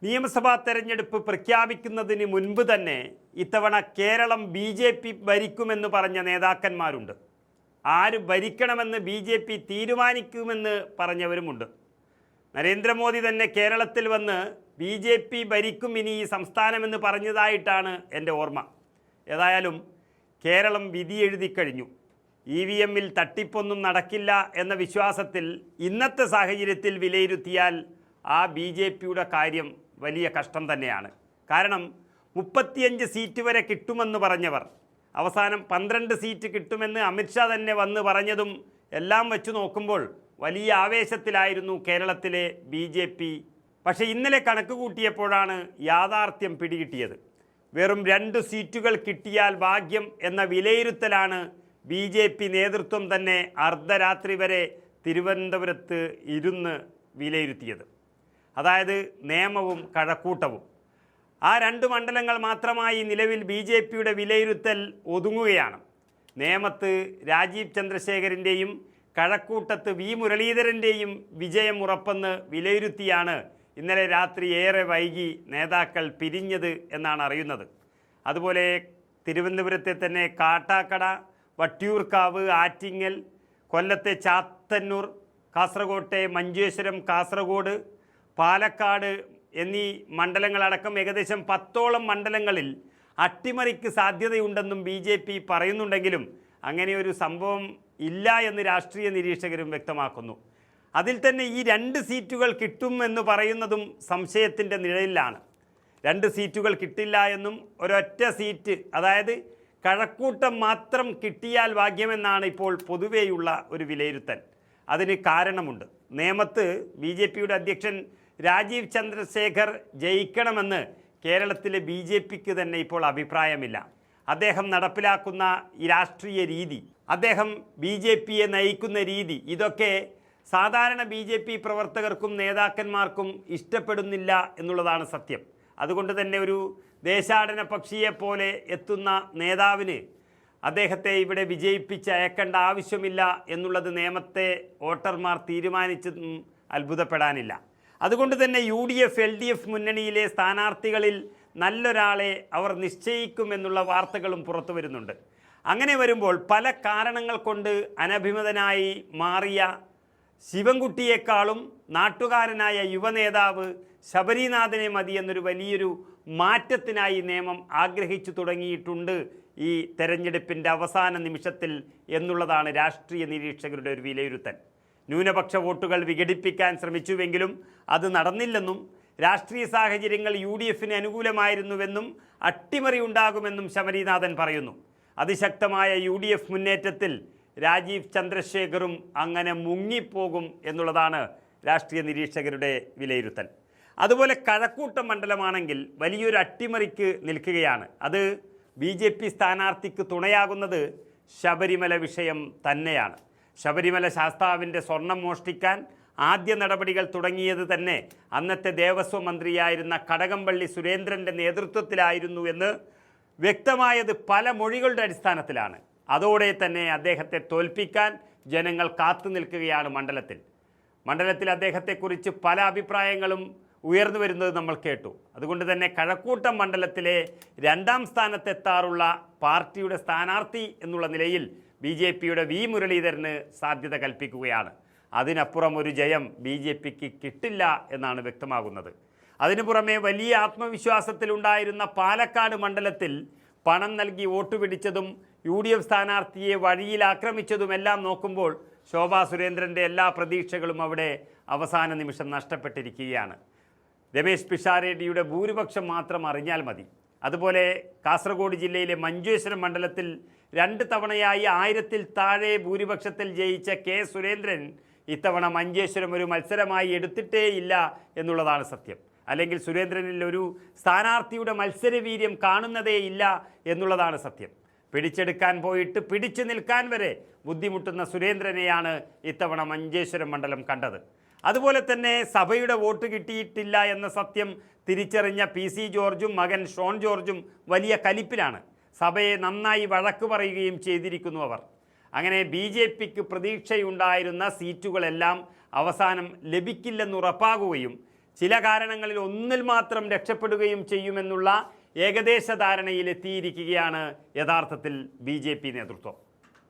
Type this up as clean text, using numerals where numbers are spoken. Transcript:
നിയമസഭാ തെരഞ്ഞെടുപ്പ് പ്രഖ്യാപിക്കുന്നതിന് മുൻപ് തന്നെ ഇത്തവണ കേരളം BJP ഭരിക്കുമെന്ന് പറഞ്ഞ നേതാക്കന്മാരുണ്ട്. ആര് ഭരിക്കണമെന്ന് BJP തീരുമാനിക്കുമെന്ന് പറഞ്ഞവരുമുണ്ട്. നരേന്ദ്രമോദി തന്നെ കേരളത്തിൽ വന്ന് BJP ഭരിക്കും ഇനി ഈ സംസ്ഥാനമെന്ന് പറഞ്ഞതായിട്ടാണ് എൻ്റെ ഓർമ്മ. ഏതായാലും കേരളം വിധി എഴുതി കഴിഞ്ഞു. EVM-ൽ തട്ടിപ്പൊന്നും നടക്കില്ല എന്ന വിശ്വാസത്തിൽ ഇന്നത്തെ സാഹചര്യത്തിൽ വിലയിരുത്തിയാൽ ആ BJPയുടെ കാര്യം വലിയ കഷ്ടം തന്നെയാണ്. കാരണം 35 സീറ്റ് വരെ കിട്ടുമെന്ന് പറഞ്ഞവർ അവസാനം 12 സീറ്റ് കിട്ടുമെന്ന് അമിത്ഷാ തന്നെ വന്ന് പറഞ്ഞതും എല്ലാം വെച്ച് നോക്കുമ്പോൾ വലിയ ആവേശത്തിലായിരുന്നു കേരളത്തിലെ BJP. പക്ഷേ ഇന്നലെ കണക്ക് കൂട്ടിയപ്പോഴാണ് യാഥാർത്ഥ്യം പിടികിട്ടിയത്. വെറും 2 സീറ്റുകൾ കിട്ടിയാൽ ഭാഗ്യം എന്ന വിലയിരുത്തലാണ് BJP നേതൃത്വം തന്നെ അർദ്ധരാത്രി വരെ തിരുവനന്തപുരത്ത് ഇരുന്ന് വിലയിരുത്തിയത്. അതായത് നേമവും കഴക്കൂട്ടവും. ആ 2 മണ്ഡലങ്ങൾ മാത്രമായി നിലവിൽ BJPയുടെ വിലയിരുത്തൽ ഒതുങ്ങുകയാണ്. നേമത്ത് രാജീവ് ചന്ദ്രശേഖറിൻ്റെയും കഴക്കൂട്ടത്ത് V മുരളീധരൻ്റെയും വിജയം ഉറപ്പെന്ന് വിലയിരുത്തിയാണ് ഇന്നലെ രാത്രി ഏറെ വൈകി നേതാക്കൾ പിരിഞ്ഞത് എന്നാണ് അറിയുന്നത്. അതുപോലെ തിരുവനന്തപുരത്തെ തന്നെ കാട്ടാക്കട, വട്ടിയൂർക്കാവ്, ആറ്റിങ്ങൽ, കൊല്ലത്തെ ചാത്തന്നൂർ, കാസർഗോട്ടെ മഞ്ചേശ്വരം, കാസർഗോഡ്, പാലക്കാട് എന്നീ മണ്ഡലങ്ങളടക്കം ഏകദേശം 10ഓളം മണ്ഡലങ്ങളിൽ അട്ടിമറിക്ക് സാധ്യതയുണ്ടെന്നും BJP പറയുന്നുണ്ടെങ്കിലും അങ്ങനെയൊരു സംഭവം ഇല്ല എന്ന് രാഷ്ട്രീയ നിരീക്ഷകരും വ്യക്തമാക്കുന്നു. അതിൽ തന്നെ ഈ 2 സീറ്റുകൾ കിട്ടും എന്ന് പറയുന്നതും സംശയത്തിൻ്റെ നിഴലിലാണ്. 2 സീറ്റുകൾ കിട്ടില്ല എന്നും ഒരൊറ്റ സീറ്റ്, അതായത് കഴക്കൂട്ടം മാത്രം കിട്ടിയാൽ ഭാഗ്യമെന്നാണ് ഇപ്പോൾ പൊതുവെയുള്ള ഒരു വിലയിരുത്തൽ. അതിന് കാരണമുണ്ട്. നേമത്ത് BJPയുടെ അധ്യക്ഷൻ രാജീവ് ചന്ദ്രശേഖർ ജയിക്കണമെന്ന് കേരളത്തിലെ BJPക്ക് തന്നെ ഇപ്പോൾ അഭിപ്രായമില്ല. അദ്ദേഹം നടപ്പിലാക്കുന്ന ഈ രാഷ്ട്രീയ രീതി, അദ്ദേഹം BJPയെ നയിക്കുന്ന രീതി, ഇതൊക്കെ സാധാരണ BJP പ്രവർത്തകർക്കും നേതാക്കന്മാർക്കും ഇഷ്ടപ്പെടുന്നില്ല എന്നുള്ളതാണ് സത്യം. അതുകൊണ്ട് തന്നെ ഒരു ദേശാടന പക്ഷിയെപ്പോലെ എത്തുന്ന നേതാവിന് അദ്ദേഹത്തെ ഇവിടെ വിജയിപ്പിച്ച് അയക്കേണ്ട ആവശ്യമില്ല എന്നുള്ളത് നേമത്തെ വോട്ടർമാർ തീരുമാനിച്ചതും അത്ഭുതപ്പെടാനില്ല. അതുകൊണ്ട് തന്നെ UDF LDF മുന്നണിയിലെ സ്ഥാനാർത്ഥികളിൽ നല്ലൊരാളെ അവർ നിശ്ചയിക്കുമെന്നുള്ള വാർത്തകളും പുറത്തു വരുന്നുണ്ട്. അങ്ങനെ വരുമ്പോൾ പല കാരണങ്ങൾ കൊണ്ട് അനഭിമതനായി മാറിയ ശിവൻകുട്ടിയേക്കാളും നാട്ടുകാരനായ യുവനേതാവ് ശബരിനാഥനെ മതി എന്നൊരു വലിയൊരു മാറ്റത്തിനായി നിയമം ആഗ്രഹിച്ചു തുടങ്ങിയിട്ടുണ്ട് ഈ തെരഞ്ഞെടുപ്പിൻ്റെ അവസാന നിമിഷത്തിൽ എന്നുള്ളതാണ് രാഷ്ട്രീയ നിരീക്ഷകരുടെ ഒരു വിലയിരുത്തൽ. ന്യൂനപക്ഷ വോട്ടുകൾ വിഘടിപ്പിക്കാൻ ശ്രമിച്ചുവെങ്കിലും അത് നടന്നില്ലെന്നും രാഷ്ട്രീയ സാഹചര്യങ്ങൾ UDFന് അനുകൂലമായിരുന്നുവെന്നും അട്ടിമറി ഉണ്ടാകുമെന്നും ശബരിനാഥൻ പറയുന്നു. അതിശക്തമായ UDF മുന്നേറ്റത്തിൽ രാജീവ് ചന്ദ്രശേഖറും അങ്ങനെ മുങ്ങിപ്പോകും എന്നുള്ളതാണ് രാഷ്ട്രീയ നിരീക്ഷകരുടെ വിലയിരുത്തൽ. അതുപോലെ കഴക്കൂട്ടം മണ്ഡലമാണെങ്കിൽ വലിയൊരു അട്ടിമറിക്ക് നിൽക്കുകയാണ്. അത് BJP സ്ഥാനാർത്ഥിക്ക് തുണയാകുന്നത് ശബരിമല വിഷയം തന്നെയാണ്. ശബരിമല ശാസ്താവിൻ്റെ സ്വർണം മോഷ്ടിക്കാൻ ആദ്യ നടപടികൾ തുടങ്ങിയത് തന്നെ അന്നത്തെ ദേവസ്വം മന്ത്രിയായിരുന്ന കടകംപള്ളി സുരേന്ദ്രൻ്റെ നേതൃത്വത്തിലായിരുന്നു എന്ന് വ്യക്തമായത് പല മൊഴികളുടെ അടിസ്ഥാനത്തിലാണ്. അതോടെ തന്നെ അദ്ദേഹത്തെ തോൽപ്പിക്കാൻ ജനങ്ങൾ കാത്തു നിൽക്കുകയാണ് മണ്ഡലത്തിൽ അദ്ദേഹത്തെക്കുറിച്ച് പല അഭിപ്രായങ്ങളും ഉയർന്നു വരുന്നത് നമ്മൾ കേട്ടു. അതുകൊണ്ട് തന്നെ കഴക്കൂട്ടം മണ്ഡലത്തിലെ 2ാം സ്ഥാനത്തെത്താറുള്ള പാർട്ടിയുടെ സ്ഥാനാർത്ഥി എന്നുള്ള നിലയിൽ BJPയുടെ V മുരളീധരന് സാധ്യത കൽപ്പിക്കുകയാണ്. അതിനപ്പുറം ഒരു ജയം BJPക്ക് കിട്ടില്ല എന്നാണ് വ്യക്തമാകുന്നത്. അതിനു പുറമെ വലിയ ആത്മവിശ്വാസത്തിലുണ്ടായിരുന്ന പാലക്കാട് മണ്ഡലത്തിൽ പണം നൽകി വോട്ട് പിടിച്ചതും UDF സ്ഥാനാർത്ഥിയെ വഴിയിൽ ആക്രമിച്ചതുമെല്ലാം നോക്കുമ്പോൾ ശോഭാ സുരേന്ദ്രൻ്റെ എല്ലാ പ്രതീക്ഷകളും അവിടെ അവസാന നിമിഷം നഷ്ടപ്പെട്ടിരിക്കുകയാണ്. രമേശ് പിഷാരടിയുടെ ഭൂരിപക്ഷം മാത്രം അറിഞ്ഞാൽ മതി. അതുപോലെ കാസർഗോഡ് ജില്ലയിലെ മഞ്ചേശ്വരം മണ്ഡലത്തിൽ 2 തവണയായി 1000-ൽ താഴെ ഭൂരിപക്ഷത്തിൽ ജയിച്ച K സുരേന്ദ്രൻ ഇത്തവണ മഞ്ചേശ്വരം ഒരു മത്സരമായി എടുത്തിട്ടേയില്ല എന്നുള്ളതാണ് സത്യം. അല്ലെങ്കിൽ സുരേന്ദ്രനിൽ ഒരു സ്ഥാനാർത്ഥിയുടെ മത്സരവീര്യം കാണുന്നതേയില്ല എന്നുള്ളതാണ് സത്യം. പിടിച്ചെടുക്കാൻ പോയിട്ട് പിടിച്ചു നിൽക്കാൻ വരെ ബുദ്ധിമുട്ടുന്ന സുരേന്ദ്രനെയാണ് ഇത്തവണ മഞ്ചേശ്വരം മണ്ഡലം കണ്ടത്. അതുപോലെ തന്നെ സഭയുടെ വോട്ട് കിട്ടിയിട്ടില്ല എന്ന സത്യം തിരിച്ചറിഞ്ഞ PC ജോർജും മകൻ ഷോൺ ജോർജും വലിയ കലിപ്പിലാണ്. സഭയെ നന്നായി വഴക്ക് പറയുകയും ചെയ്തിരിക്കുന്നു അവർ. അങ്ങനെ BJPക്ക് പ്രതീക്ഷയുണ്ടായിരുന്ന സീറ്റുകളെല്ലാം അവസാനം ലഭിക്കില്ലെന്നുറപ്പാകുകയും ചില കാരണങ്ങളിൽ ഒന്നിൽ മാത്രം രക്ഷപ്പെടുകയും ചെയ്യുമെന്നുള്ള ഏകദേശ ധാരണയിലെത്തിയിരിക്കുകയാണ് യഥാർത്ഥത്തിൽ BJP നേതൃത്വം.